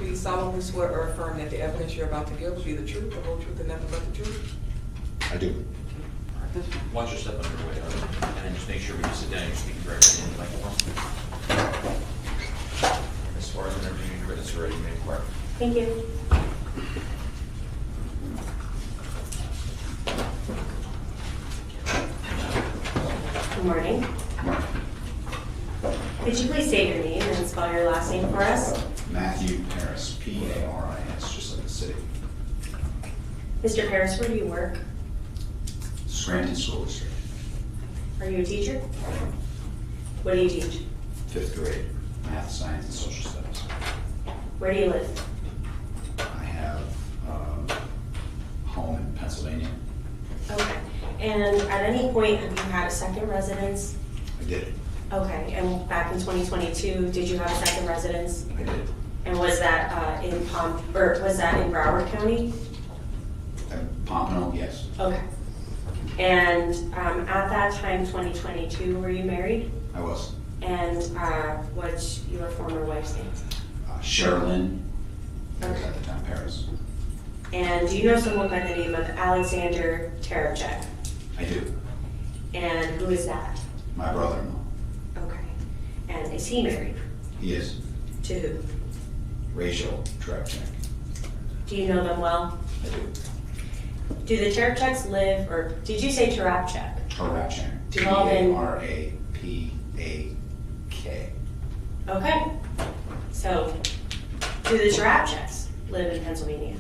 do you solemnly swear or affirm that the evidence you're about to give will be the truth, the whole truth, and nothing but the truth? I do. Watch your step under your way, and then just make sure when you sit down, you're speaking directly into the microphone. As far as whenever you need witness already, you may inquire. Thank you. Good morning. Could you please state your name and spell your last name for us? Matthew Paris, P-A-R-I-S, just like the city. Mr. Harris, where do you work? Scranton School District, Are you a teacher? What do you teach? 5th grade, math, science, and social studies. Where do you live? I have a home in Pennsylvania. Okay. And at any point, have you had a second residence? I did. Okay. And back in 2022, did you have a second residence? I did. And was that in was that in Broward County? Pompano, yes. Okay. And at that time, 2022, were you married? I was. And what's your former wife's name? Sherilyn, Okay. at the time, Paris. And do you know someone by the name of Alexander Terechek? I do. And who is that? My brother-in-law. Okay. And is he married? He is. To who? Rachel Trepchek. Do you know them well? I do. Do the Terecheks live, or did you say Terechek? Trepchek. Involved in- T-A-R-A-P-A-K. Okay. So, do the Terecheks live in Pennsylvania?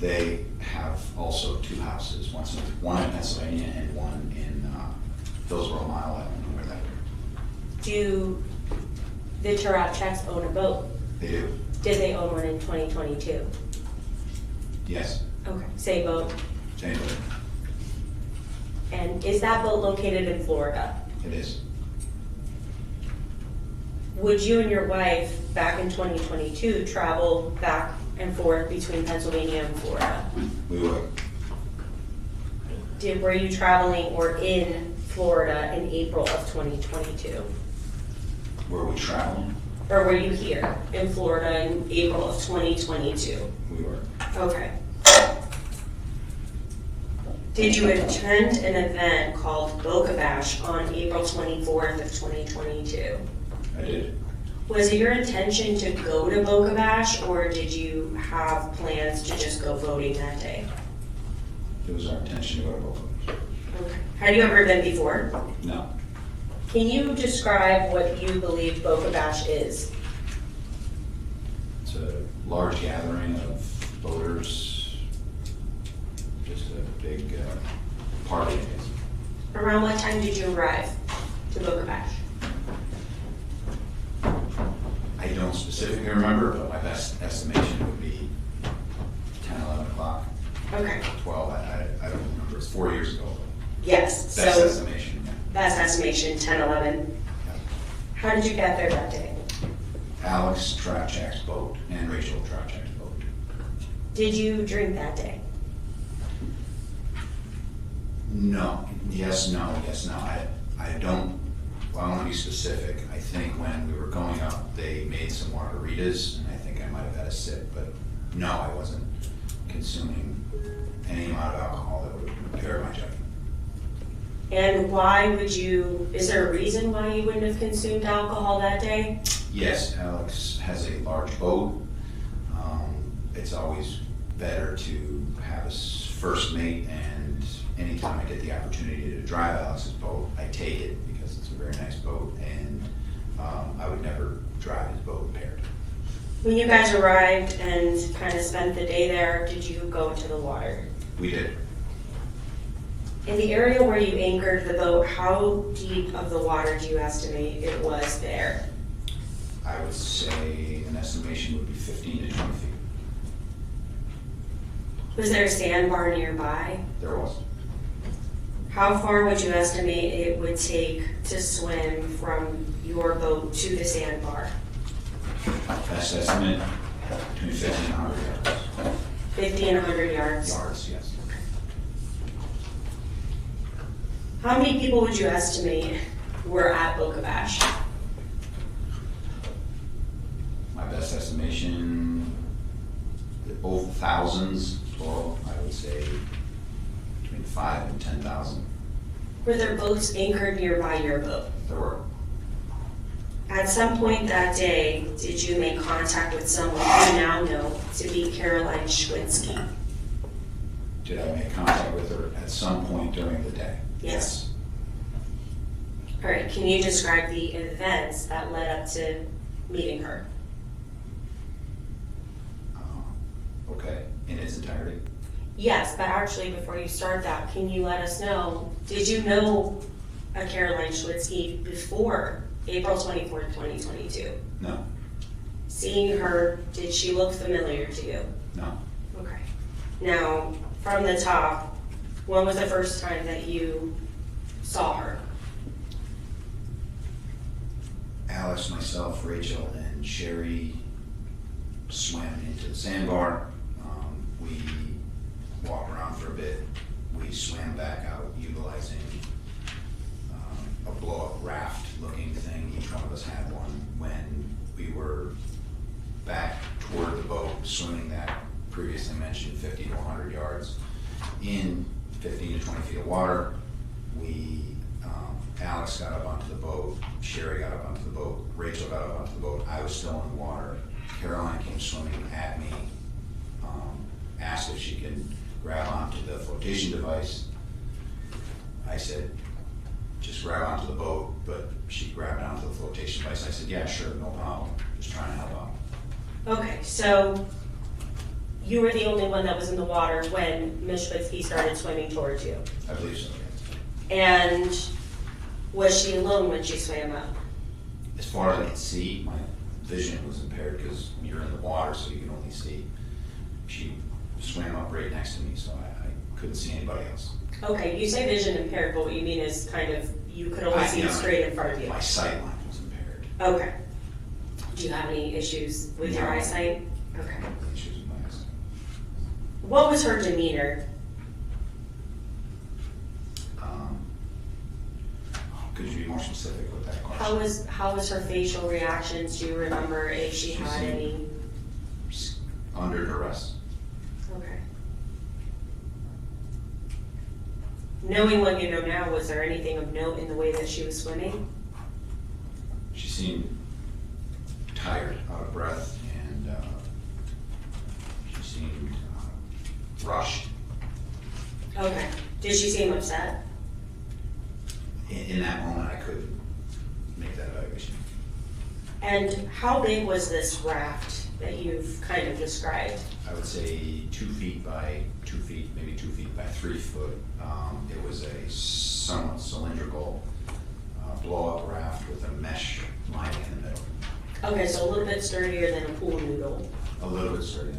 They have also 2 houses, one in Pennsylvania and one in Hillsborough Mile. I don't know where that is. Do the Terecheks own a boat? They do. Did they own one in 2022? Yes. Okay. Say boat. Same thing. And is that boat located in Florida? It is. Would you and your wife, back in 2022, travel back and forth between Pennsylvania and Florida? We would. Were you traveling or in Florida in April of 2022? Were we traveling? Or were you here in Florida in April of 2022? We were. Okay. Did you attend an event called Boca Bash on April 24th of 2022? I did. Was it your intention to go to Boca Bash, or did you have plans to just go voting that day? It was our intention to go to both of them. Okay. Had you ever been before? No. Can you describe what you believe Boca Bash is? It's a large gathering of voters. Just a big party, I guess. Around what time did you arrive to Boca Bash? I don't specifically remember, but my best estimation would be 10, 11 o'clock, Okay. 12. I don't remember. It's 4 years ago. Yes, Best so estimation, yeah. best estimation, 10, 11. How did you get there that day? Alex Trapchak's boat and Rachel Trapchak's boat. Did you drink that day? No. Yes, no, yes, no. I don't, well, I want to be specific. I think when we were going up, they made some margaritas, and I think I might have had a sip, but no, I wasn't consuming any amount of alcohol that would impair my judgment. And why would you, is there a reason why you wouldn't have consumed alcohol that day? Yes, Alex has a large boat. It's always better to have a first mate, and anytime I get the opportunity to drive Alex's boat, I take it because it's a very nice boat, and I would never drive his boat impaired. When you guys arrived and kind of spent the day there, did you go into the water? We did. In the area where you anchored the boat, how deep of the water do you estimate it was there? I would say an estimation would be 15 to 20 feet. Was there a sandbar nearby? There was. How far would you estimate it would take to swim from your boat to the sandbar? Best estimate, between 50 and 100 yards. 50 and 100 yards? Yards, yes. How many people would you estimate were at Boca Bash? My best estimation, both thousands plural, I would say between 5 and 10,000. Were there boats anchored nearby your boat? There were. At some point that day, did you make contact with someone you now know to be Caroline Schwitzsky? Did I make contact with her at some point during the day? Yes. All right, can you describe the events that led up to meeting her? Okay, in its entirety? Yes, but actually, before you start that, can you let us know, did you know a Caroline Schwitzsky before April 24th, 2022? No. Seeing her, did she look familiar to you? No. Okay. Now, from the top, when was the first time that you saw her? Alex, myself, Rachel, and Sherry swam into the sandbar. We walked around for a bit. We swam back out utilizing a blow-up raft-looking thing. Each one of us had one. When we were back toward the boat, swimming that previously mentioned 50 to 100 yards in 15 to 20 feet of water, Alex got up onto the boat, Sherry got up onto the boat, Rachel got up onto the boat. I was still in the water. Caroline came swimming at me, asked if she could grab onto the flotation device. I said, just grab onto the boat, but she grabbed onto the flotation device. I said, yeah, sure, no problem, just trying to help out. Okay, so you were the only one that was in the water when Ms. Schwitzky started swimming towards you. I believe so, yes. And was she alone when she swam up? As far as I could see, my vision was impaired because you're in the water, so you can only see. She swam up right next to me, so I couldn't see anybody else. Okay, you say vision impaired, but what you mean is kind of, you could only see straight in front of you. My sight line was impaired. Okay. Do you have any issues with your No. eyesight? Okay. Issues with my eyesight. What was her demeanor? Could you be more specific with that question? How was her facial reactions? Do you remember if she She had seemed- any? Under duress. Okay. Knowing what you know now, was there anything of note in the way that she was swimming? She seemed tired, out of breath, and she seemed rushed. Okay. Did she seem upset? In that moment, I couldn't make that evaluation. And how big was this raft that you've kind of described? I would say 2 feet by 2 feet, maybe 2 feet by 3 foot. It was a somewhat cylindrical blow-up raft with a mesh lining in the middle. Okay, so a little bit sturdier than a pool noodle. A little bit sturdy.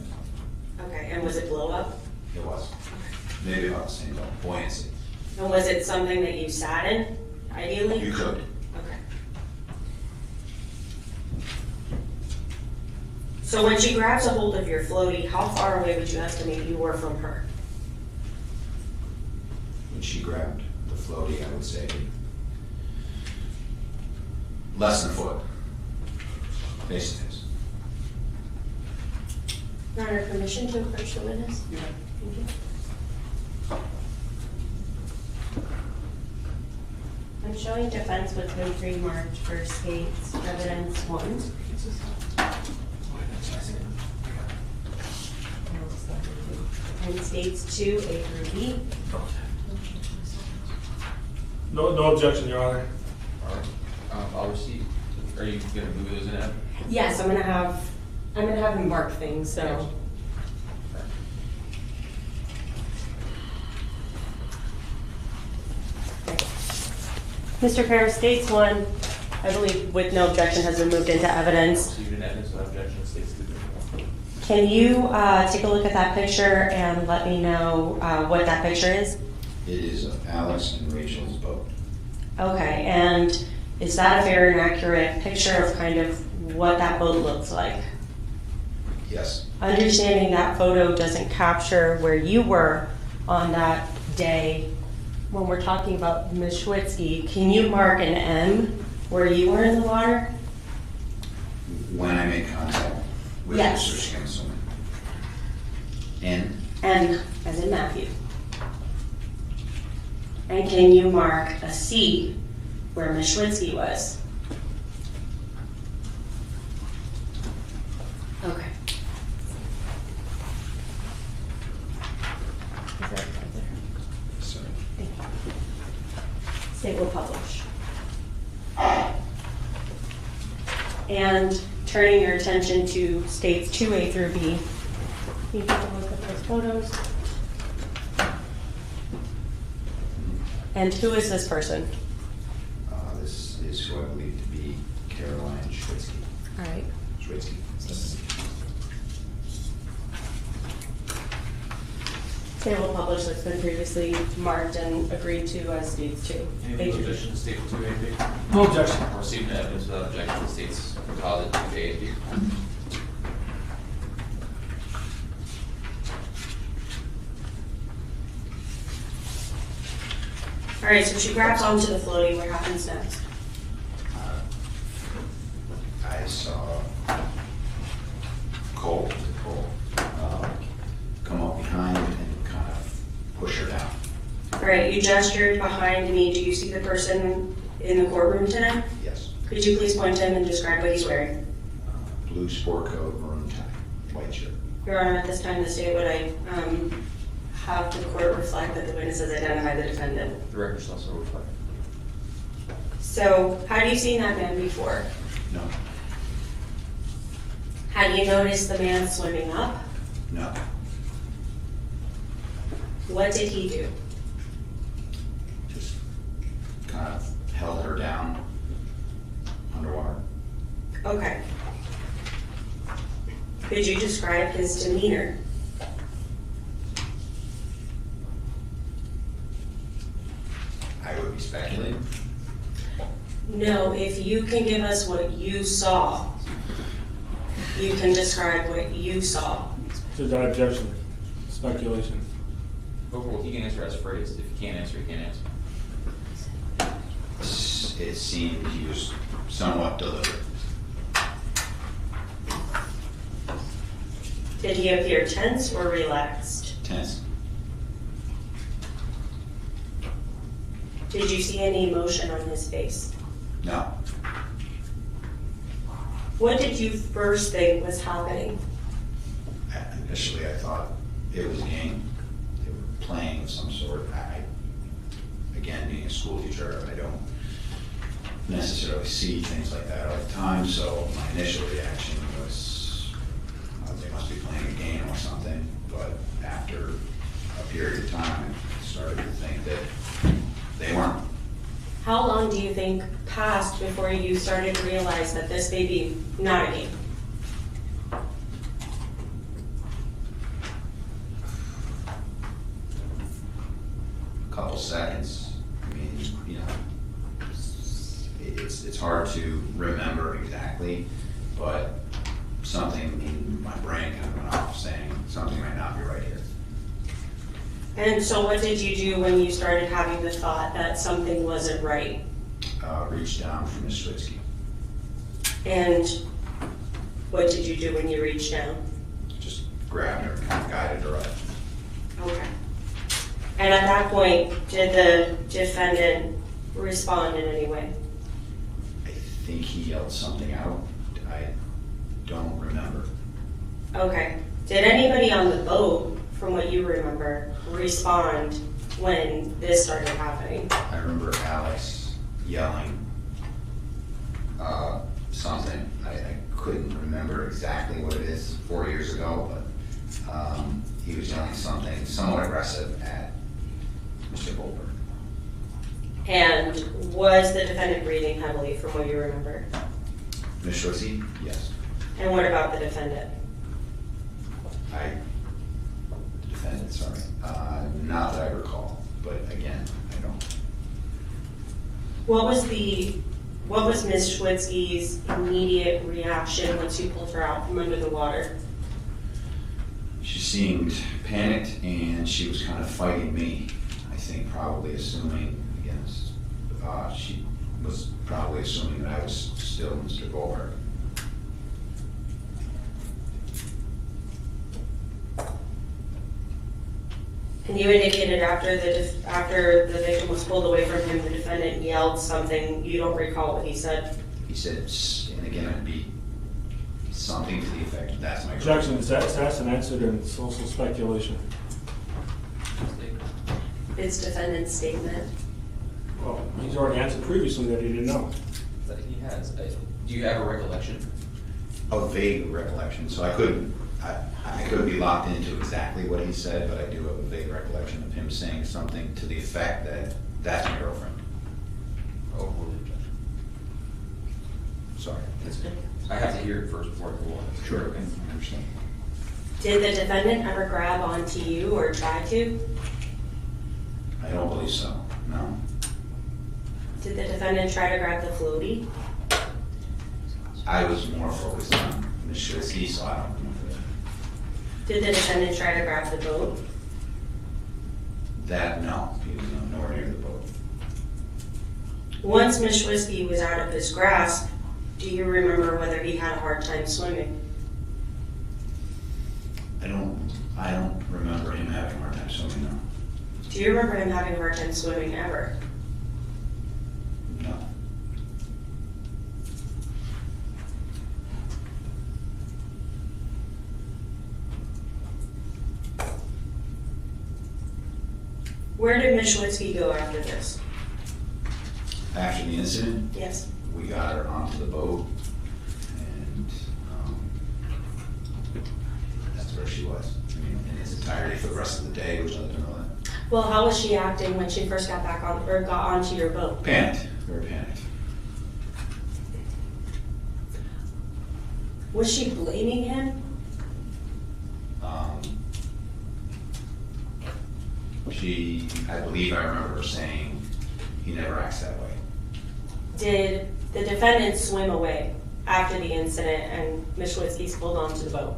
Okay, and was it blow up? It was. Maybe about the same level, buoyancy. And was it something that you sat in, ideally? You could. Okay. So when she grabs a hold of your floaty, how far away would you estimate you were from her? When she grabbed the floaty, I would say less than a foot, face to face. Your Honor, permission to approach the witness? Yeah. Thank you. I'm showing defense with no trademarked for states evidence 1. And states 2, A through B. No objection, Your Honor. All right, I'll receive. Are you gonna move those in? Ed? Yes, I'm gonna have him mark things, so. Mr. Paris, states 1, I believe with no objection has been moved into evidence. Received in evidence without objection, states to the. Can you take a look at that picture and let me know what that picture is? It is of Alex and Rachel's boat. Okay, and is that a fair and accurate picture of kind of what that boat looks like? Yes. Understanding that photo doesn't capture where you were on that day, when we're talking about Ms. Schwitzky, can you mark an M where you were in the water? When I made contact with Yes. Mr. Schwitzsky. N, M as in Matthew. And can you mark a C where Ms. Schwitzky was? Okay. Is that right there? sorry. Thank you. State will publish. And turning your attention to states 2A through B. Can you take a look at those photos? And who is this person? This is who I believe to be Caroline Schwitzsky. All right. Schwitzky. State will publish what's been previously marked and agreed to as states 2. Any Thank you. objection to Statement 2A and B? No objection. Or receiving the evidence without objection to states deposit 2A and B? All right, so she grabs onto the floaty. What happens next? I saw Cole come up behind and kind of push her down. All right, you gestured behind me. Do you see the person in the courtroom today? Yes. Could you please point to him and describe what he's wearing? Blue sport coat, maroon tie, white shirt. Your Honor, at this time of the state, would I have the court reflect that the witnesses identify the defendant? The record shall also reflect. So, had you seen that man before? No. Had you noticed the man swimming up? No. What did he do? Just kind of held her down underwater. Okay. Could you describe his demeanor? I would be speculating. No, if you can give us what you saw, you can describe what you saw. To that objection. Speculation. Overall, he can answer as phrased. If he can't answer, he can't answer. It seemed he was somewhat deliberate. Did he appear tense or relaxed? Tense. Did you see any emotion on his face? No. What did you first think was happening? Initially, I thought it was a game. They were playing of some sort. Again, being a school teacher, I don't necessarily see things like that all the time, so my initial reaction was they must be playing a game or something, but after a period of time, I started to think that they weren't. How long do you think passed before you started to realize that this may be not a game? A couple seconds. I mean, you know, it's hard to remember exactly, but something in my brain kind of went off saying something might not be right here. And so what did you do when you started having the thought that something wasn't right? Reached down for Ms. Schwitzky. And what did you do when you reached down? Just grabbed her and kind of guided her up. Okay. And at that point, did the defendant respond in any way? I think he yelled something out. I don't remember. Okay. Did anybody on the boat, from what you remember, respond when this started happening? I remember Alex yelling something. I couldn't remember exactly what it is 4 years ago, but he was yelling something somewhat aggressive at Mr. Goldberg. And was the defendant breathing heavily, from what you remember? Ms. Schwitzky? Yes. And what about the defendant? The defendant, sorry. Not that I recall, but again, I don't. What was Ms. Schwitzky's immediate reaction once you pulled her out from under the water? She seemed panicked and she was kind of fighting me. I think probably assuming, again, she was probably assuming that I was still Mr. Goldberg. And you indicated after the victim was pulled away from him, the defendant yelled something. You don't recall what he said? He said, and again, it'd be something to the effect, that's my. Objection, that's an incident, social speculation. It's defendant's statement. Well, he's already answered previously that he didn't know. But he has, do you have a recollection? A vague recollection, so I couldn't be locked into exactly what he said, but I do have a vague recollection of him saying something to the effect that that's my girlfriend. Oh, Sorry. that's good. I have to hear it first before I go on. Sure, okay, I understand. Did the defendant ever grab onto you or try to? I don't believe so, no. Did the defendant try to grab the floaty? I was more focused on Ms. Schwitzsky, so I don't remember that. Did the defendant try to grab the boat? That, no, he was nowhere near the boat. Once Ms. Schwitzky was out of his grasp, do you remember whether he had a hard time swimming? I don't remember him having a hard time swimming, no. Do you remember him having a hard time swimming ever? No. Where did Ms. Schwitzky go after this? After the incident, Yes. we got her onto the boat, and that's where she was. I mean, in its entirety for the rest of the day, which other than all that. Well, how was she acting when she first got back on, or got onto your boat? Panicked, very panicked. Was she blaming him? I believe I remember her saying, he never acts that way. Did the defendant swim away after the incident and Ms. Schwitzky's pulled onto the boat?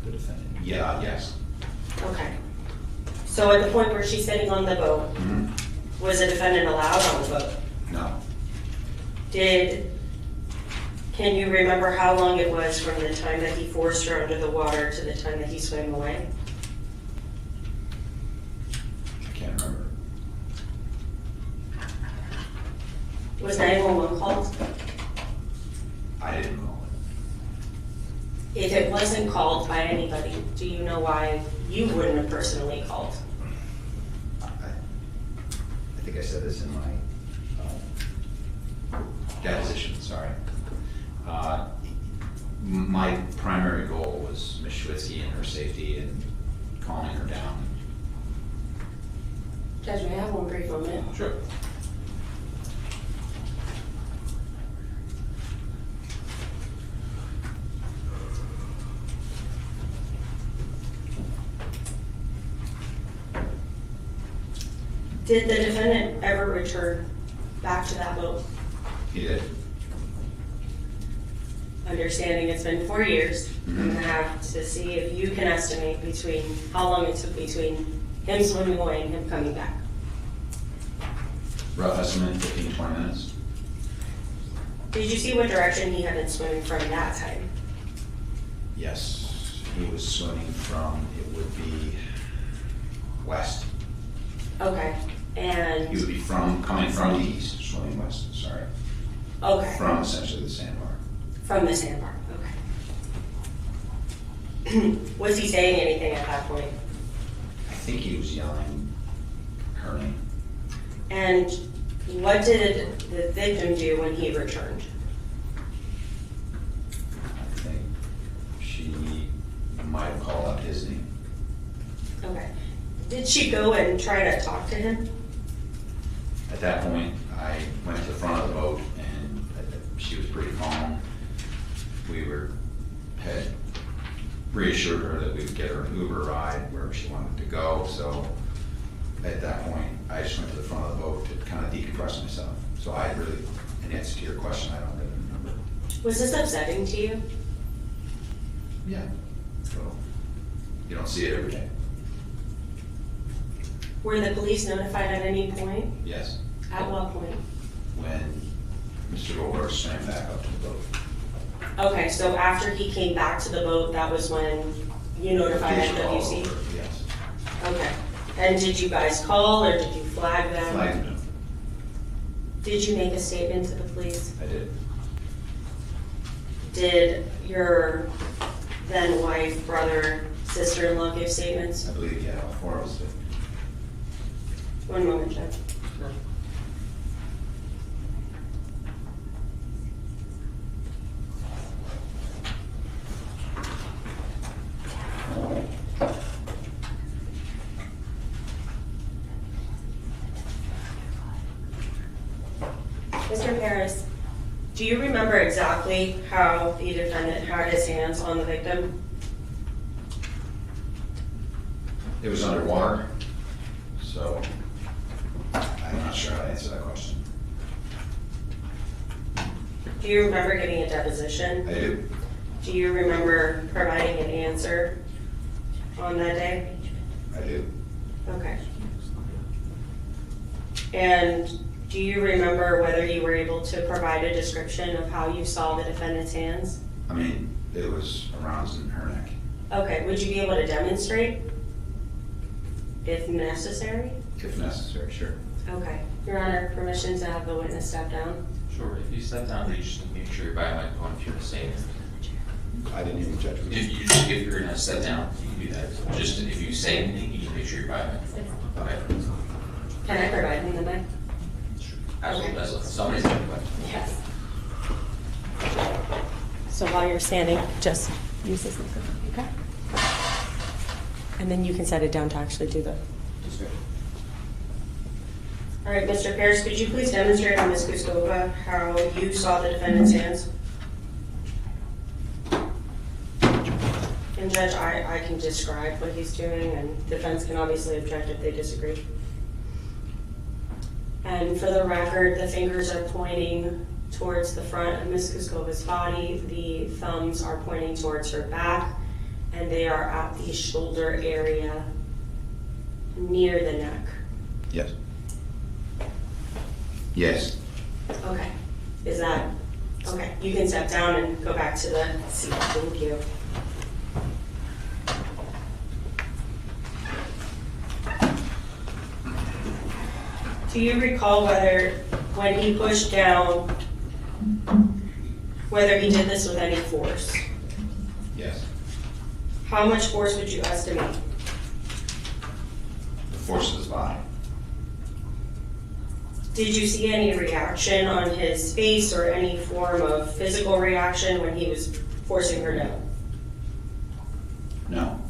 The defendant? Yeah, yes. Okay. So at the point where she's sitting on the boat, was the defendant allowed on the boat? No. Can you remember how long it was from the time that he forced her under the water to the time that he swam away? I can't remember. Was 911 called? I didn't call it. If it wasn't called by anybody, do you know why you wouldn't have personally called? I think I said this in my deposition, sorry. My primary goal was Ms. Schwitzky and her safety and calming her down. Judge, may I have one brief moment? Sure. Did the defendant ever return back to that boat? He did. Understanding it's been 4 years, I'm Mhm. gonna have to see if you can estimate how long it took between him swimming away and him coming back. Rough estimate, 15, 20 minutes. Did you see what direction he had been swimming from that time? Yes, he was swimming from, it would be west. Okay, and, He would be coming from the east, swimming west, sorry. okay, From essentially the sandbar. from the sandbar, okay. Was he saying anything at that point? I think he was yelling her name. And what did the victim do when he returned? I think she might have called out his name. Okay. Did she go and try to talk to him? At that point, I went to the front of the boat and she was pretty calm. We had reassured her that we would get her an Uber ride wherever she wanted to go. So at that point, I just went to the front of the boat to kind of decompress myself. So I really, in answer to your question, I don't really remember. Was this upsetting to you? Yeah. So you don't see it every day. Were the police notified at any point? Yes. At what point? When Mr. Goldberg swam back up to the boat. Okay, so after he came back to the boat, that was when you notified Police were all NWC? over, yes. Okay. And did you guys call or did you flag them? Flagged him. Did you make a statement to the police? I did. Did your then wife, brother, sister-in-law give statements? I believe, yeah, all four of us did. One moment, Judge. Mr. Harris, do you remember exactly how the defendant had his hands on the victim? It was underwater, so I'm not sure how to answer that question. Do you remember giving a deposition? I do. Do you remember providing an answer on that day? I do. Okay. And do you remember whether you were able to provide a description of how you saw the defendant's hands? I mean, it was around her neck. Okay, would you be able to demonstrate if necessary? If necessary, sure. Okay. Your Honor, permission to have the witness step down? Sure, if you step down, you just make sure you're by a microphone if you're the same. I didn't even judge. If you're gonna step down, you can do that. Just if you say anything, you just make sure you're by a microphone. Okay. Can I provide him the mic? Absolutely, that's somebody's gonna do it. Yes. So while you're standing, just use this microphone, okay? And then you can set it down to actually do the description. All right, Mr. Parrish, could you please demonstrate on Ms. Kuskova how you saw the defendant's hands? And Judge, I can describe what he's doing, and defense can obviously object if they disagree. And for the record, the fingers are pointing towards the front of Ms. Kuskova's body, the thumbs are pointing towards her back, and they are at the shoulder area near the neck. Yes. Yes. Okay, is that, okay, you can step down and go back to the seat, thank you. Do you recall whether, when he pushed down, whether he did this with any force? Yes. How much force would you estimate? The force of his body. Did you see any reaction on his face or any form of physical reaction when he was forcing her down? No.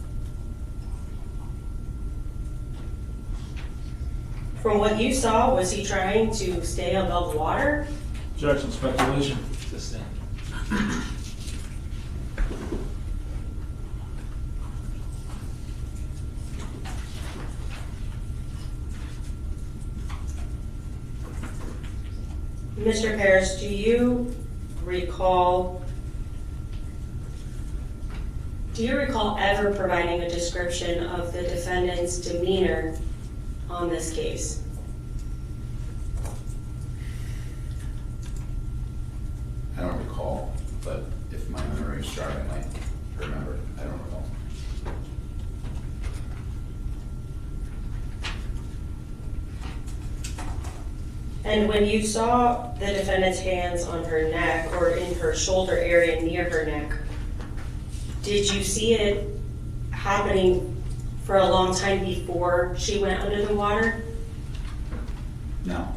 From what you saw, was he trying to stay above water? Judge, some speculation. Sustain. Mr. Parrish, do you recall ever providing a description of the defendant's demeanor on this case? I don't recall, but if my memory is sharp, I might remember. I don't recall. And when you saw the defendant's hands on her neck or in her shoulder area near her neck, did you see it happening for a long time before she went under the water? No.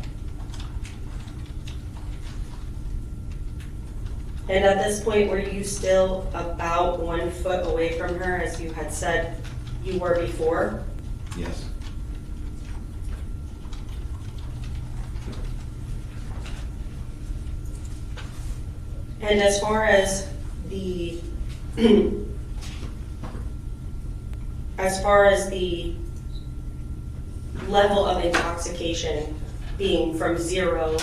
And at this point, were you still about 1 foot away from her, as you had said you were before? Yes. And as far as the level of intoxication being from 0,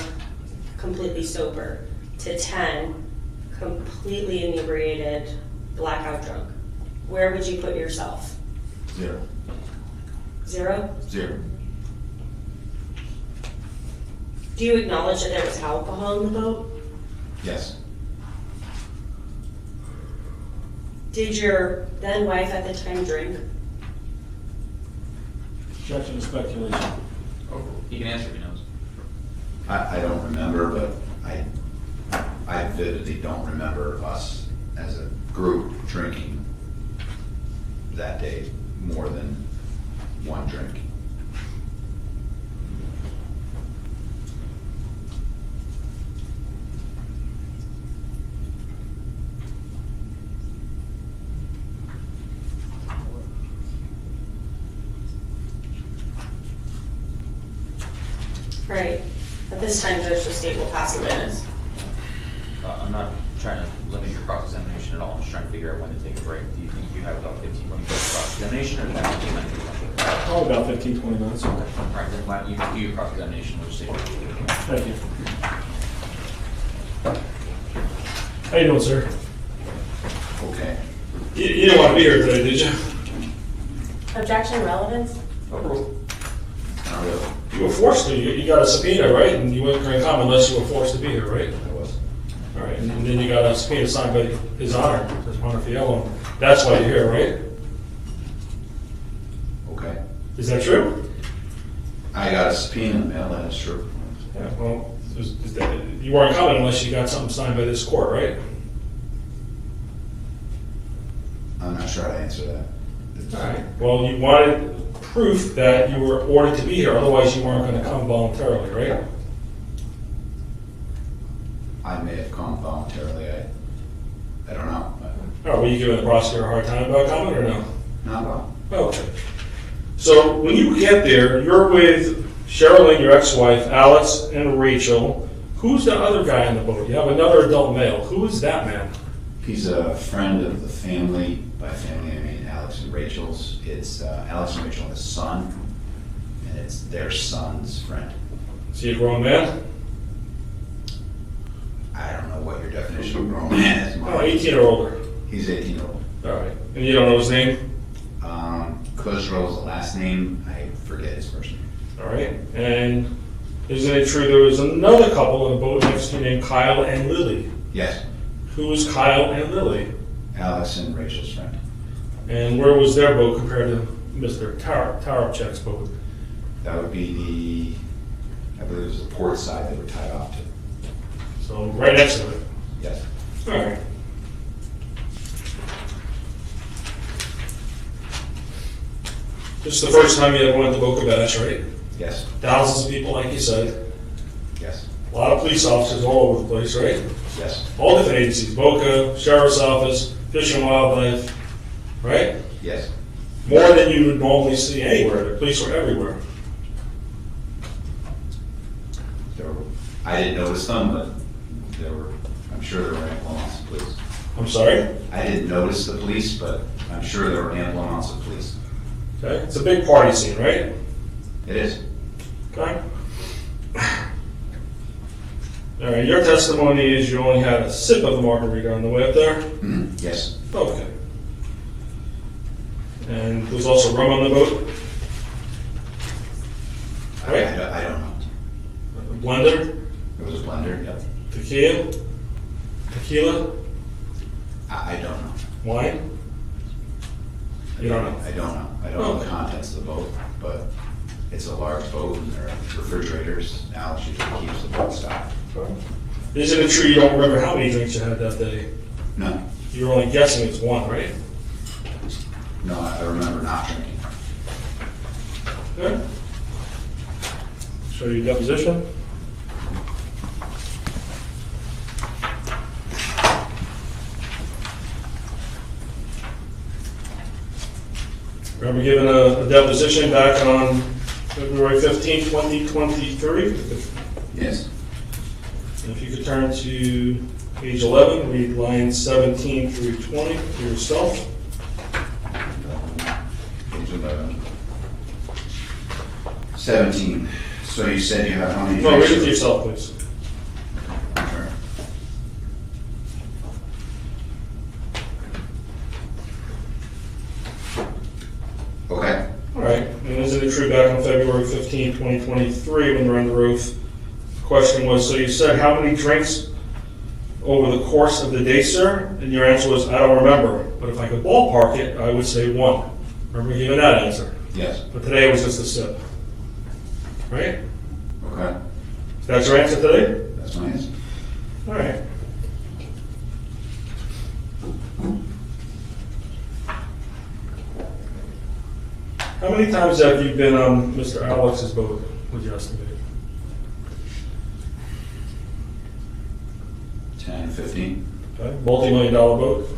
completely sober, to 10, completely inebriated, blackout drunk, where would you put yourself? 0. 0? 0. Do you acknowledge that there was alcohol in the boat? Yes. Did your then wife at the time drink? Objection to speculation. He can answer if he knows. I don't remember, but I vividly don't remember us as a group drinking that day more than one drink. Right. At this time, Judge, the state will pass the minutes. I'm not trying to limit your cross-examination at all, I'm just trying to figure out when to take a break. Do you think you have about 15 minutes of cross-examination, or is that 15 minutes? Oh, about 15, 20 minutes. All right, then why don't you do your cross-examination, we'll just take a break. Thank you. How you doing, sir? Okay. You didn't want to be here today, did you? Objection relevance? Not really. You were forced to. You got a subpoena, right? And you weren't going to come unless you were forced to be here, right? I was. All right, and then you got a subpoena signed by His Honor, His Honor Fiello. That's why you're here, right? Okay. Is that true? I got a subpoena in the mail, that is true. Yeah, well, you weren't coming unless you got something signed by this court, right? I'm not sure how to answer that. All right. Well, you wanted proof that you were ordered to be here, otherwise you weren't going to come voluntarily, right? I may have come voluntarily, I don't know. All right, were you giving the prosecutor a hard time about coming or no? Not at all. Okay. So when you get there, you're with Sherilyn, your ex-wife, Alex, and Rachel. Who's the other guy on the boat? You have another adult male. Who is that man? He's a friend of the family. By family, I mean Alex and Rachel's. It's Alex and Rachel and his son, and it's their son's friend. Is he a grown man? I don't know what your definition of grown man is. Oh, 18 or older. He's 18 years old. All right. And you don't know his name? Kozrow's the last name. I forget his first name. All right. And isn't it true there was another couple on the boat next to you named Kyle and Lily? Yes, Who is Kyle and Lily? Alex and Rachel's friend. And where was their boat compared to Mr. Tarapchek's boat? That would be I believe it was the port side they were tied off to. So right next to it. Yes. All right. This is the first time you ever went to Boca Bash, right? Yes. Thousands of people, like you said. Yes. A lot of police officers all over the place, right? Yes. All different agencies, Boca, Sheriff's Office, Fish and Wildlife, right? Yes. More than you would normally see anywhere. The police were everywhere. I didn't notice them, but I'm sure there were ample amounts of police. I'm sorry? I didn't notice the police, but I'm sure there were ample amounts of police. Okay, it's a big party scene, right? It is. Okay. All right, your testimony is you only had a sip of the margarita on the way up there? Yes. Okay. And there was also rum on the boat? Right? I don't know. A blender? It was a blender, yep. Tequila? I don't know. Wine? You don't know? I don't know. I don't know the contents of the boat, but it's a large boat and there are refrigerators. Alex usually keeps the boat stocked. Isn't it true you don't remember how many drinks you had that day? No. You're only guessing it's one, right? No, I remember not drinking. Okay. Show you deposition. Remember giving a deposition back on February 15, 2023? Yes. And if you could turn to page 11, read lines 17 through 20 for yourself. Page 11. 17. So you said you have how many? No, read it drinks? to yourself, please. Sure. Okay. All right, and isn't it true back on February 15, 2023, when we're under oath, the question was, so you said how many drinks over the course of the day, sir? And your answer was, I don't remember, but if I could ballpark it, I would say one. Remember giving that answer? Yes. but today it was just a sip. Right? Okay. That's your answer today? That's my answer. All right. How many times have you been on Mr. Alex's boat, would you estimate? 10, 15? Okay, multi-million-dollar boat?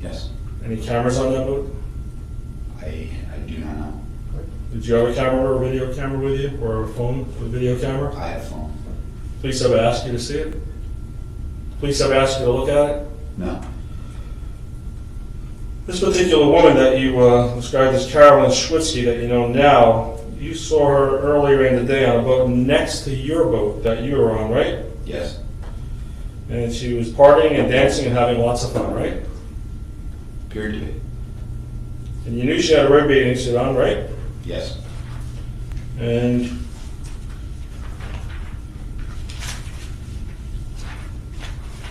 Yes. Any cameras on that boat? I do not know. Did you have a camera or a video camera with you, or a phone with a video camera? I have a phone. Police ever asked you to see it? Police ever asked you to look at it? No. This particular woman that you described as Caroline Schwitzsky that you know now, you saw her earlier in the day on a boat next to your boat that you were on, right? Yes. And she was partying and dancing and having lots of fun, right? Appeared to be. And you knew she had a red bathing suit on, right? Yes. And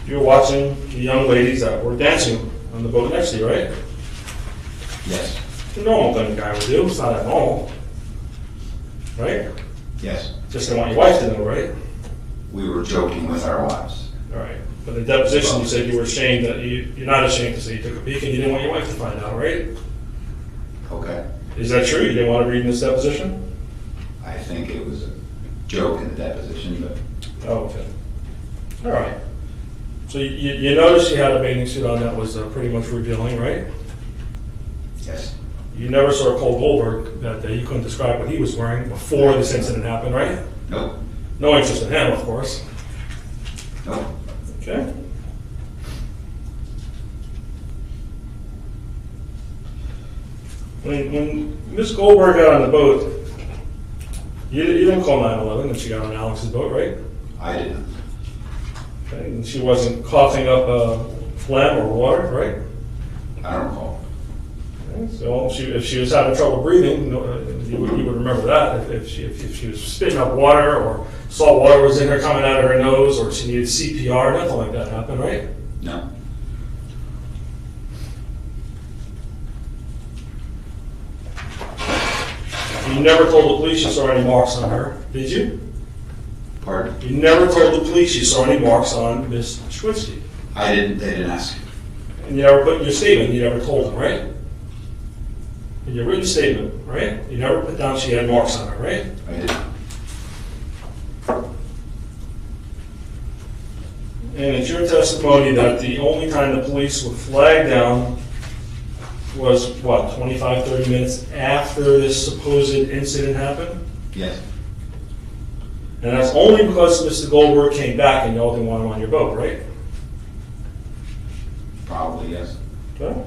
you were watching the young ladies that were dancing on the boat next to you, right? Yes. It's a normal thing a guy would do. It's not abnormal, right? Yes. Just don't want your wife to know, right? We were joking with our wives. All right. But in the deposition, you said you were ashamed that you're not ashamed to say you took a peek and you didn't want your wife to find out, right? Okay. Is that true? You didn't want to read in this deposition? I think it was a joke in the deposition, but Oh, okay. All right. So you noticed she had a bathing suit on that was pretty much revealing, right? yes. You never saw Cole Goldberg that day. You couldn't describe what he was wearing before this incident happened, right? Nope. No interest in him, of course. Nope. Okay. When Ms. Goldberg got on the boat, you didn't call 911 when she got on Alex's boat, right? I didn't. Okay. And she wasn't coughing up phlegm or water, right? I don't recall. Okay. So if she was having trouble breathing, you would remember that. If she was spitting up water or salt water was in her coming out of her nose or she needed CPR, nothing like that happened, right? No. You never told the police you saw any marks on her, did you? Pardon? You never told the police you saw any marks on Miss Schwitzky. I didn't. They didn't ask. And you never put in your statement, you never told them, right? In your written statement, right? You never put down she had marks on her, right? I didn't. And it's your testimony that the only time the police would flag down was, what, 25, 30 minutes after this supposed incident happened? Yes. And that's only because Mr. Goldberg came back and y'all didn't want him on your boat, right? Probably yes. Okay.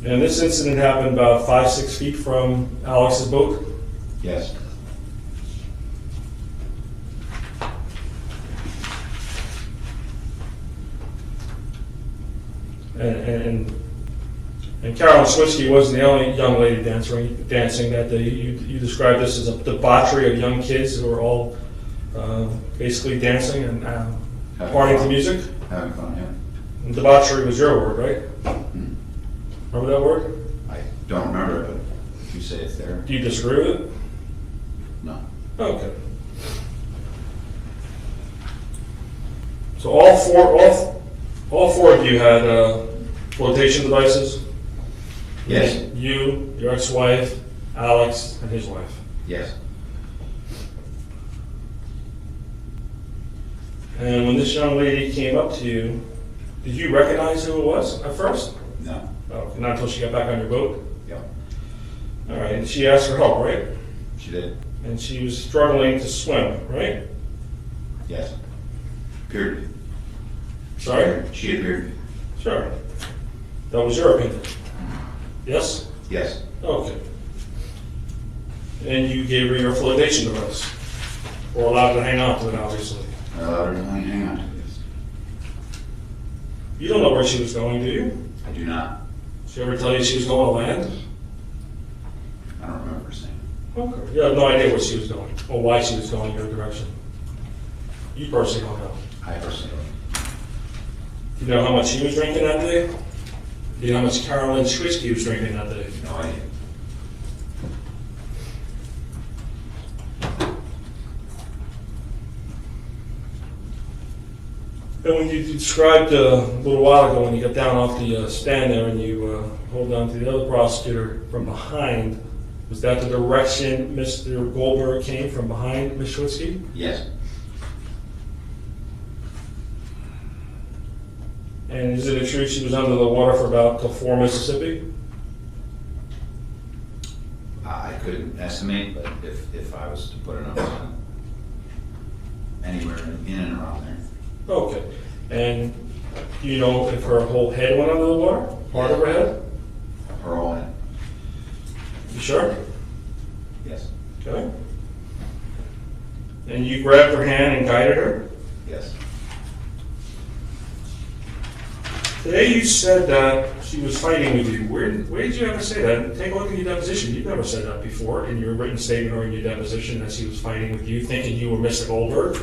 And this incident happened about 5-6 feet from Alex's boat? Yes. And Caroline Schwitzsky wasn't the only young lady dancing that day. You described this as a debauchery of young kids who were all basically dancing and partying to music. Having fun, yeah. And debauchery was your word, right? Hmm. Remember that word? I don't remember it, but if you say it's there. Do you disagree with it? No. Okay. So all four of you had flotation devices? Yes. You, your ex-wife, Alex, and his wife. Yes. And when this young lady came up to you, did you recognize who it was at first? No. Oh, not until she got back on your boat? Yep. All right, and she asked for help, right? She did. And she was struggling to swim, right? Yes. Appeared to be. Sorry? She appeared to be. Sure. That was your opinion? Yes? Yes. Okay. And you gave her your flotation device? Or allowed her to hang on to it, obviously? I allowed her to hang on to this. You don't know where she was going, do you? I do not. Did she ever tell you she was going to land? I don't remember. Okay, you have no idea where she was going, or why she was going your direction? You personally don't know. I personally don't. Do you know how much she was drinking that day? Do you know how much Caroline Schwitzsky was drinking that day? No idea. And when you described a little while ago, when you got down off the stand there and you hold on to the other prosecutor from behind, was that the direction Mr. Goldberg came, from behind Ms. Schwitzky? Yes. And is it true she was under the water for about till 4 Mississippi? I couldn't estimate, but if I was to put a number on it, anywhere in and around there. Okay. And do you know if her whole head went under the water? Part of her head? Her whole head. You sure? Yes. Okay. And you grabbed her hand and guided her? Yes. Today you said that she was fighting with you. Where did you ever say that? Take a look at your deposition. You've never said that before in your written statement or in your deposition, that she was fighting with you, thinking you were Mr. Goldberg.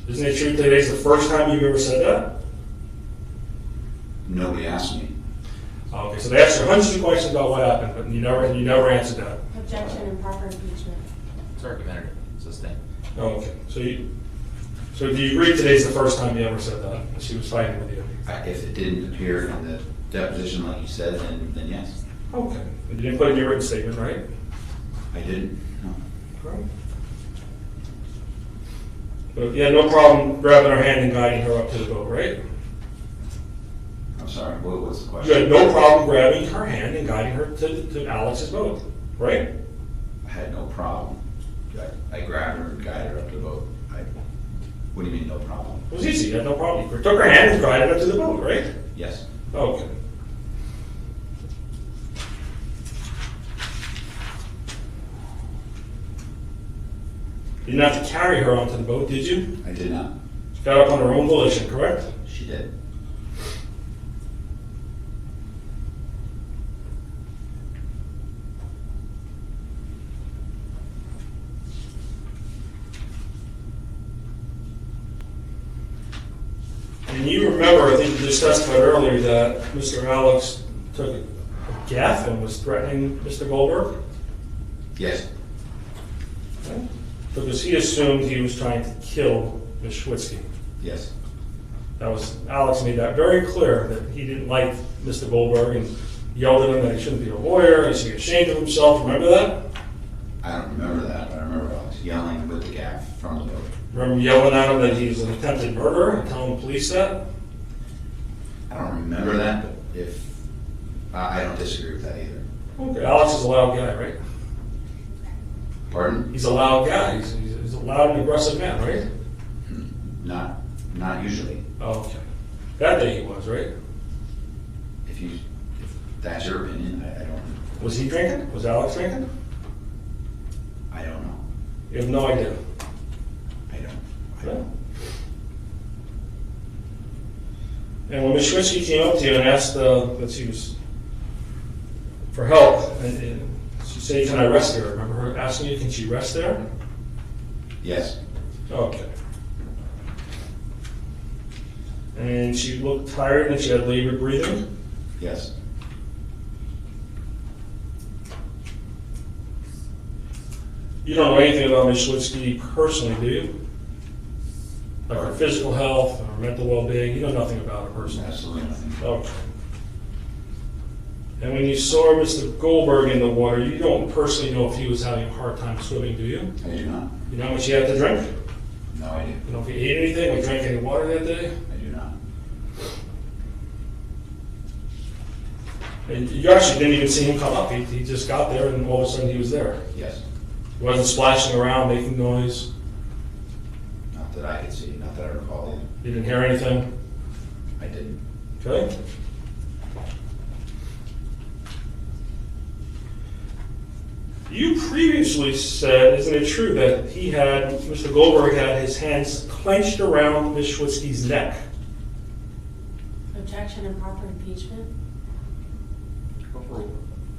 Isn't it true today's the first time you've ever said that? Nobody asked me. Okay, so they asked you hundreds of questions about what happened, but you never answered that. Objection and proper impeachment. It's argumentative, it's a thing. Okay, so do you agree today's the first time you ever said that she was fighting with you? If it didn't appear in the deposition like you said, then yes. Okay, you didn't put it in your written statement, right? I didn't, no. Right. But you had no problem grabbing her hand and guiding her up to the boat, right? I'm sorry, what's the You question? had no problem grabbing her hand and guiding her to Alex's boat, right? I had no problem. I grabbed her and guided her up to the boat. What do you mean, no problem? It was easy, you had no problem. You took her hand and guided her to the boat, right? Yes. Okay. You didn't have to carry her onto the boat, did you? I did not. She got up on her own volition, correct? She did. And you remember, I think you just testified earlier, that Mr. Alex took a gaff and was threatening Mr. Goldberg? Yes. Okay. Because he assumed he was trying to kill Ms. Schwitzky. Yes. Alex made that very clear, that he didn't like Mr. Goldberg and yelled at him that he shouldn't be a lawyer, he should be ashamed of himself. Remember that? I don't remember that, but I remember Alex yelling with the gaff from the boat. Remember yelling at him that he was an attempted murderer and telling the police that? I don't remember that, but if, I don't disagree with that either. Okay, Alex is a loud guy, right? Pardon? He's a loud guy. He's a loud and aggressive man, right? Not usually. Oh, okay. That day he was, right? If that's your opinion, I don't, Was he drinking? Was Alex drinking? I don't know. You have no idea. I don't. Okay. And when Ms. Schwitzky came up to you and asked that she was for help, and she said, "Can I rest here?" Remember her asking you, "Can she rest there?" Yes. Okay. And she looked tired and she had labored breathing? Yes. You don't know anything about Ms. Schwitzky personally, do you? Like her physical health, her mental well-being, you know nothing about her personally? Absolutely nothing. Okay. And when you saw Mr. Goldberg in the water, you don't personally know if he was having a hard time swimming, do you? I do not. You know how much he had to drink? No idea. You know if he ate anything or drank any water that day? I do not. And you actually didn't even see him come up. He just got there and all of a sudden he was there. Yes. He wasn't splashing around, making noise. Not that I could see, not that I recall either. You didn't hear anything. I didn't. Okay? You previously said, isn't it true, that Mr. Goldberg had his hands clenched around Ms. Schwitzky's neck? Objection and proper impeachment.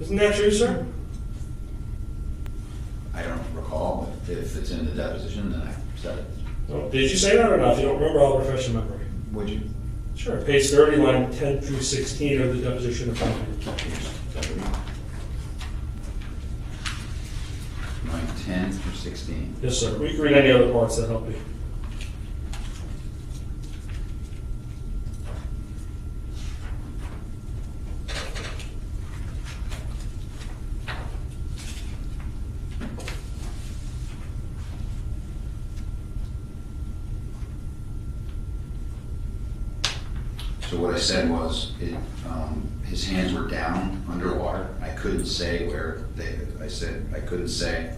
Isn't that true, sir? I don't recall, but if it's in the deposition, then I said it. Well, did you say that or not? If you don't remember, I'll refresh your memory. Would you? Sure, page 30, line 10 through 16 of the deposition of property. Line 10 through 16. Yes, sir. We can read any other parts that help you. So what I said was, his hands were down underwater. I couldn't say where I said I couldn't say.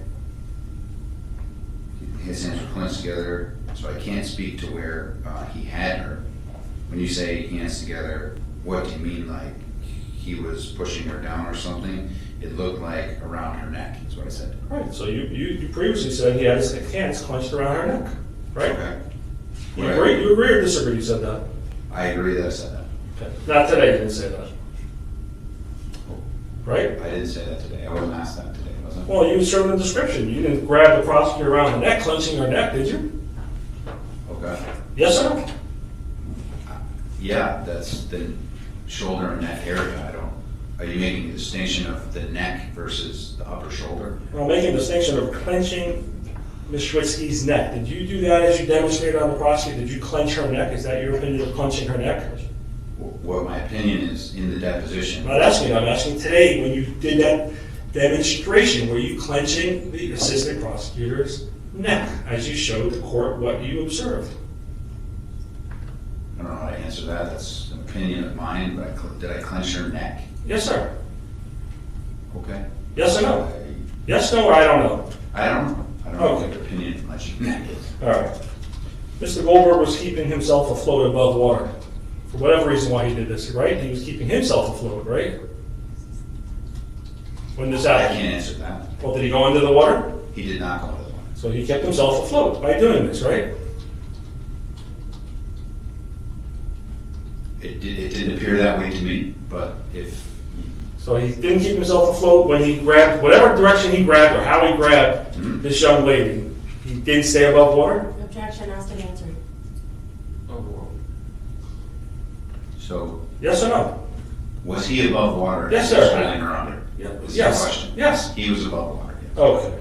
His hands were clenched together, so I can't speak to where he had her. When you say hands together, what do you mean, like he was pushing her down or something? It looked like around her neck, is what I said. Right, so you previously said he had his hands clenched around her neck, right? Okay. You agree or disagree you said that? I agree that I said that. Okay. Not today, you didn't say that. Right? I didn't say that today. I wasn't asked that today, was I? Well, you showed in the description. You didn't grab the prosecutor around the neck, clenching her neck, did you? Okay. Yes or no? Yeah, that's the shoulder and neck area. Are you making a distinction of the neck versus the upper shoulder? Well, making a distinction of clenching Ms. Schwitzky's neck. Did you do that as you demonstrated on the prosecutor? Did you clench her neck? Is that your opinion of clenching her neck? What my opinion is in the deposition. I'm not asking, I'm asking today, when you did that demonstration, were you clenching the assistant prosecutor's neck as you showed the court what you observed? I don't know how to answer that. That's an opinion of mine, but did I clench her neck? Yes, sir. Okay. Yes or no? Yes, no, or I don't know? I don't know. I don't know Okay. what your opinion of clenching neck is. All right. Mr. Goldberg was keeping himself afloat above water. For whatever reason why he did this, right? He was keeping himself afloat, right? When this I happened. can't answer that. Well, did he go into the water? He did not go to the water. So he kept himself afloat by doing this, right? It didn't appear that way to me, but if So he didn't keep himself afloat when he grabbed, whatever direction he grabbed or how he grabbed this young lady, he didn't stay above water? Objection, asked and answered. so, Yes or no? was he above water? Yes, as he was sir. holding her under? Was the Yes, question. yes. He was above water. Yes. Okay.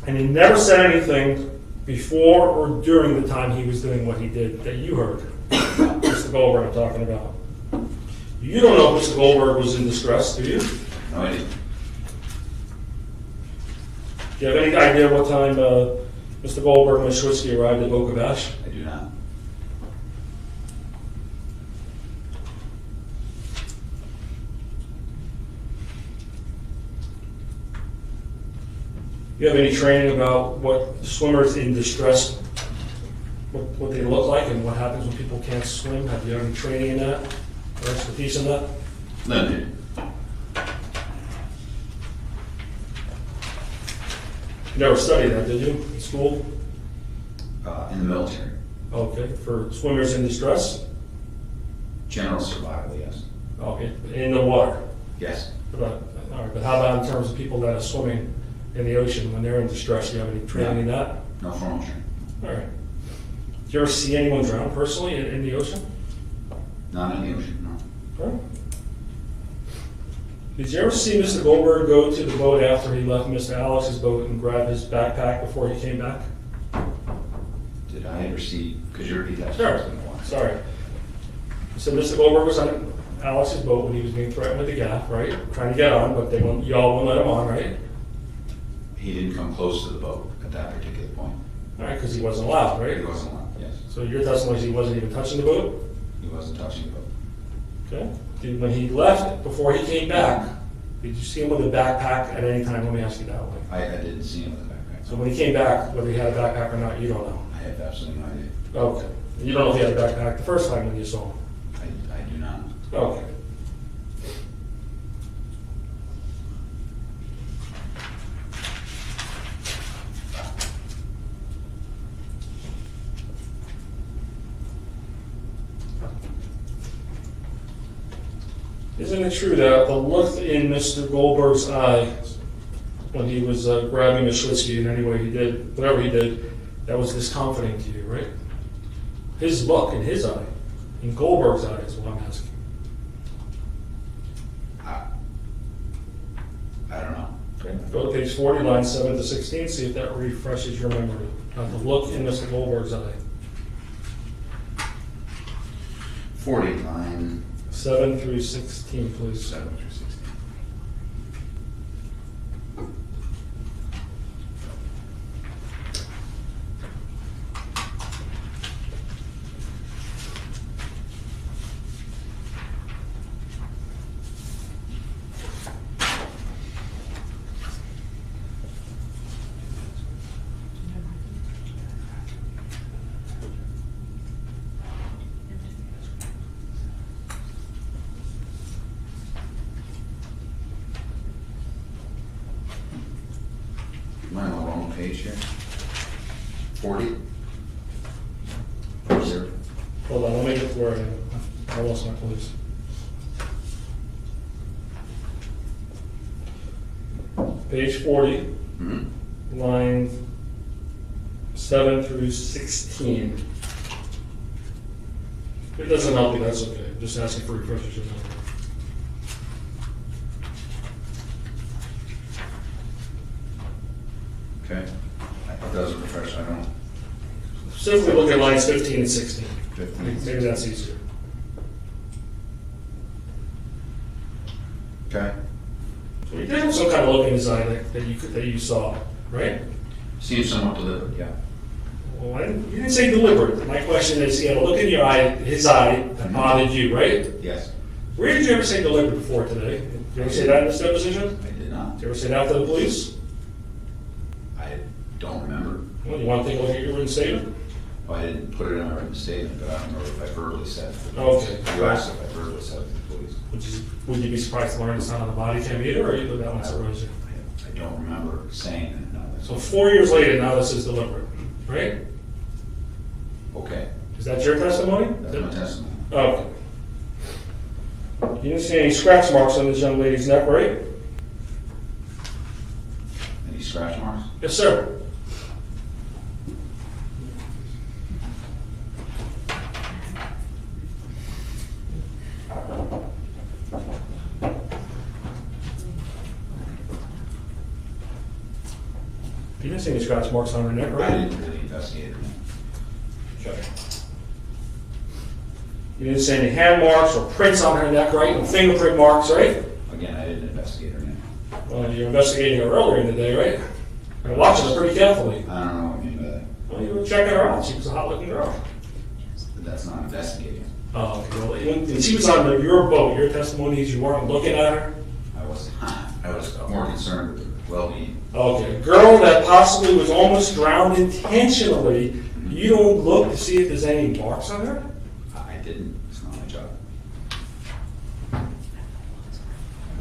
And he never said anything before or during the time he was doing what he did that you heard. Mr. Goldberg I'm talking about. You don't know if Mr. Goldberg was in distress, do you? No, I didn't. Do you have any idea what time Mr. Goldberg and Ms. Schwitzky arrived at Boca Bash? I do not. Do you have any training about what swimmers in distress, what they look like and what happens when people can't swim? Have you had any training in that or expertise in that? Limited. You never studied that, did you, in school? In the military. Okay, for swimmers in distress? General survival, yes. Okay, in the water. Yes. All right, but how about in terms of people that are swimming in the ocean when they're in distress? Do you have any training in that? No formal training. All right. Did you ever see anyone drown personally in the ocean? Not in the ocean, no. Huh? Did you ever see Mr. Goldberg go to the boat after he left Mr. Alex's boat and grab his backpack before he came back? Did I ever see, could you repeat that? Sure. Sorry. So Mr. Goldberg was on Alex's boat when he was being threatened with the gaff, right? Trying to get on, but y'all wouldn't let him on, right? He didn't come close to the boat at that particular point. All right, because he wasn't allowed, right? He wasn't allowed, yes. So your testimony is he wasn't even touching the boat? He wasn't touching the boat. Okay. When he left, before he came back, did you see him with a backpack at any time? Let me ask you that way. I didn't see him with a backpack. So when he came back, whether he had a backpack or not, you don't know? I have absolutely no idea. Okay. You don't know if he had a backpack the first time when you saw him? I do not. Okay. Isn't it true that the look in Mr. Goldberg's eye when he was grabbing Ms. Schwitzky in any way he did, whatever he did, that was discomforting to you, right? His look in his eye, in Goldberg's eye is what I'm asking. I don't know. Okay, go to page 40, lines 7 to 16, see if that refreshes your memory. Now the look in Mr. Goldberg's eye. 40, line 7 through 16, please. 7 through 16. Am I on the wrong page here? 40? 40? Hold on, let me get to where I am. I lost my place. Page 40, Mm-hmm. line 7 through 16. If it doesn't help you, that's okay. I'm just asking for refreshers. of memory. Okay. It doesn't refresh, I don't. Simply look at lines 15 and 16. 15. Maybe that's easier. Okay. So you did have some kind of look in his eye that you saw, right? Seems somewhat deliberate, yeah. Well, you didn't say deliberate. My question is, he had a look in your eye, his eye, that bothered you, right? Yes. Where did you ever say deliberate before today? Did you ever say that in this deposition? I did not. Did you ever say that to the police? I don't remember. Well, you want to take a look at your written statement? Well, I didn't put it in my written statement, but I don't remember if I verbally said it. Okay. You asked if I verbally said it to the police. Would you be surprised to learn it's not on the body cam either, or you that one surprised you? I don't remember saying that, no. That's So 4 years later, now this is deliberate, right? okay. Is that your testimony? That's my testimony. Okay. You didn't see any scratch marks on this young lady's neck, right? Any scratch marks? Yes, sir. You didn't see any scratch marks on her neck, I right? didn't really investigate it. Okay. You didn't see any hand marks or prints on her neck, right? And fingerprint marks, right? Again, I didn't investigate her name. Well, you were investigating her earlier in the day, right? And watching her pretty carefully. I don't know what you mean by that. Well, you were checking her out. She was a hot-looking girl. But that's not investigating. Oh, okay. Well, when she was on your boat, your testimony is you weren't looking at her? I was more concerned with her well-being. Okay. A girl that possibly was almost drowned intentionally, you don't look to see if there's any marks on her? I didn't. It's not my job. All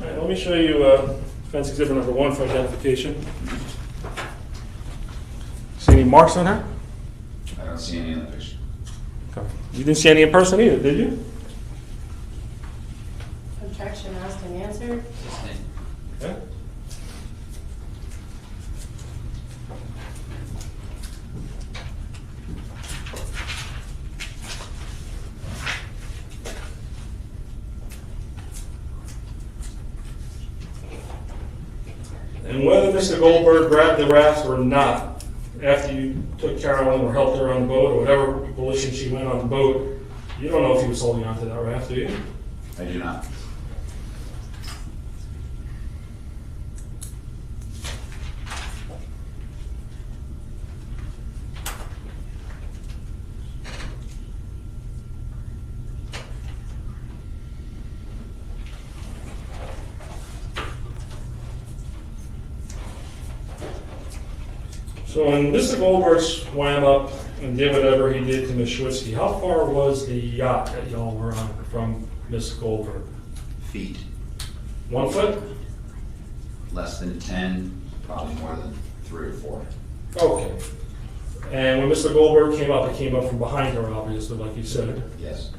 right, let me show you offense exhibit number 1 for identification. See any marks on her? I don't see any in the picture. Okay. You didn't see any in person either, did you? Objection asked and answered. Okay. And whether Mr. Goldberg grabbed the raft or not, after you took Caroline or helped her on the boat, or whatever volition she went on the boat, you don't know if he was holding onto that raft, do you? I do not. So when Mr. Goldberg swam up and did whatever he did to Ms. Schwitzky, how far was the yacht that y'all were on from Ms. Goldberg? Feet. 1 foot? Less than 10, probably more than 3 or 4. Okay. And when Mr. Goldberg came up, he came up from behind her, obviously, like you said. Yes.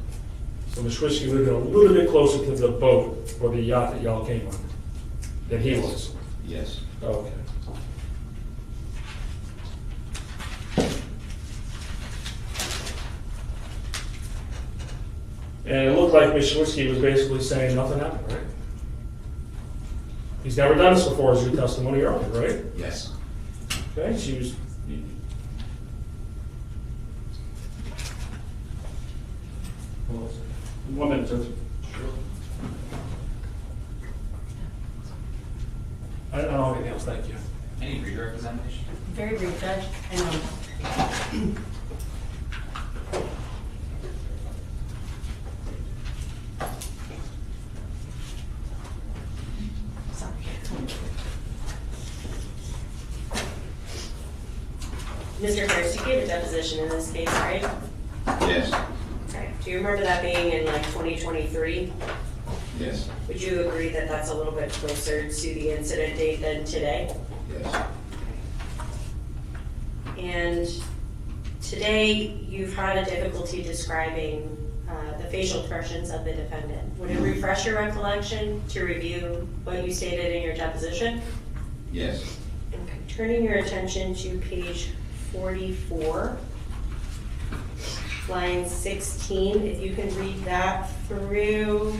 So Ms. Schwitzky lived a little bit closer to the boat or the yacht that y'all came on than he was. Yes. Okay. And it looked like Ms. Schwitzky was basically saying nothing happened, right? He's never done this before, as your testimony earlier, right? Yes. Okay, she was. Well, 1 minute, Judge. I don't know anything else, thank you. Any redirect examination? Very brief, Judge. I know. Sorry. Mr. Harris, you gave a deposition in this case, right? Yes. Okay. Do you remember that being in like 2023? Yes. Would you agree that that's a little bit closer to the incident date than today? Yes. And today, you've had a difficulty describing the facial expressions of the defendant. Would it refresh your recollection to review what you stated in your deposition? Yes. Okay. Turning your attention to page 44, line 16, if you can read that through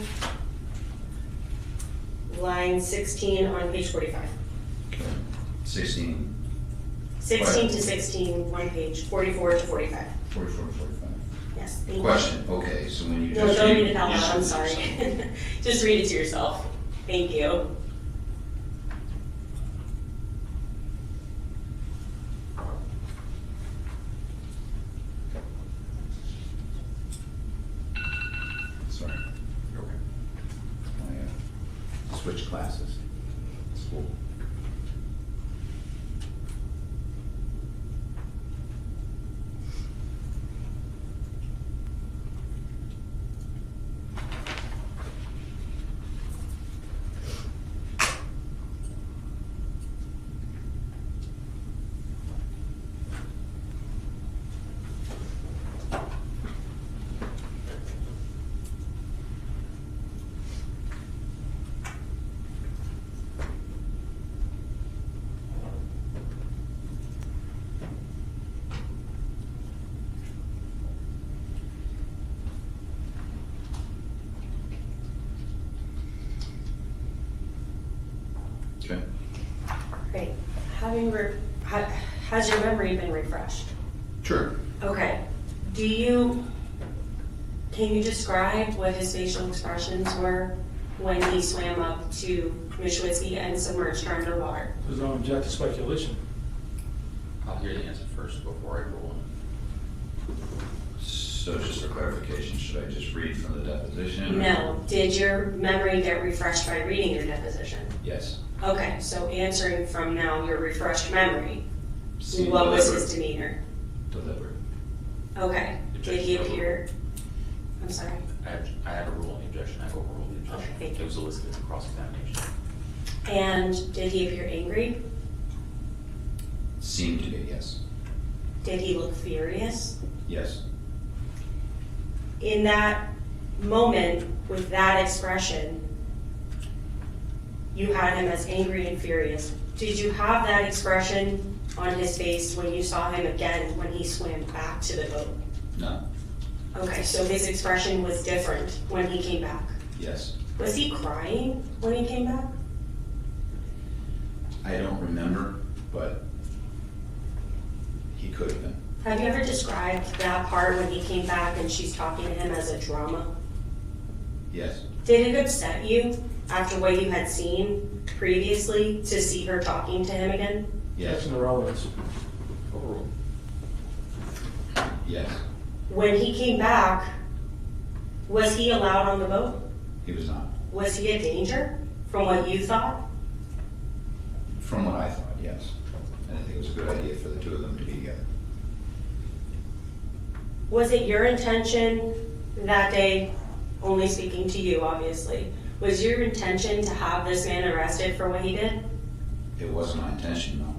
line 16 on page 45. 16, 16 to 16, one page, 44 to 45. 44, 45. Yes, thank you. Question, okay, so when you No, just. don't read it out loud, I'm sorry. Just read it to yourself. Thank you. Sorry. You're okay. I switched classes. School. Okay. Great. Has your memory been refreshed? Sure. Okay. Can you describe what his facial expressions were when he swam up to Ms. Schwitzky and submerged her underwater? There's no objective speculation. I'll hear the answer first before I rule on So just for clarification, should I just read from the deposition? No. Did your memory get refreshed by reading your deposition? Yes. Okay, so answering from now your refreshed memory, Seemed what was deliberate. his demeanor? Deliberate. Okay, did he appear, I'm sorry, it. I have a rule on the objection, I've overruled the objection. Okay, thank you. It was elicited in cross-examination. and did he appear angry? Seemed to be, yes. Did he look furious? Yes. In that moment, with that expression, you had him as angry and furious. Did you have that expression on his face when you saw him again when he swam back to the boat? No. Okay, so his expression was different when he came back. Yes. Was he crying when he came back? I don't remember, but he could have been. Have you ever described that part when he came back and she's talking to him as a drama? Yes. Did it upset you after what you had seen previously to see her talking to him again? Yes. That's irrelevance. Overruled. Yes. When he came back, was he allowed on the boat? He was not. Was he a danger from what you thought? From what I thought, yes. And I think it was a good idea for the two of them to be together. Was it your intention that day, only speaking to you obviously, was your intention to have this man arrested for what he did? It wasn't my intention, no.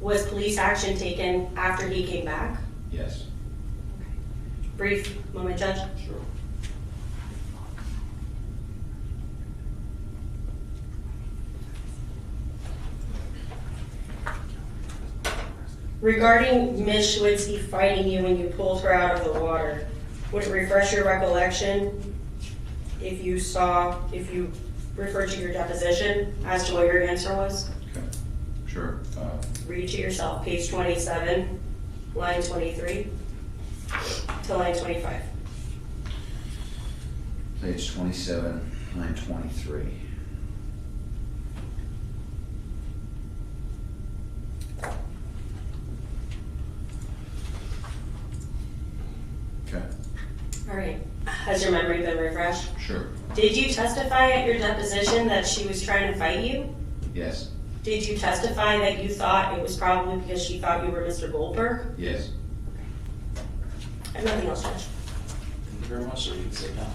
Was police action taken after he came back? Yes. Brief moment, Judge. Sure. Regarding Ms. Schwitzky fighting you when you pulled her out of the water, would it refresh your recollection if you referred to your deposition as to what your answer was? Okay, sure. Read to yourself, page 27, line 23 to line 25. Page 27, line 23. Okay, All right. Has your memory been refreshed? sure. Did you testify at your deposition that she was trying to fight you? Yes, Did you testify that you thought it was probably because she thought you were Mr. Goldberg? yes. I have nothing else, Judge. Thank you very much, sir. You can sit down.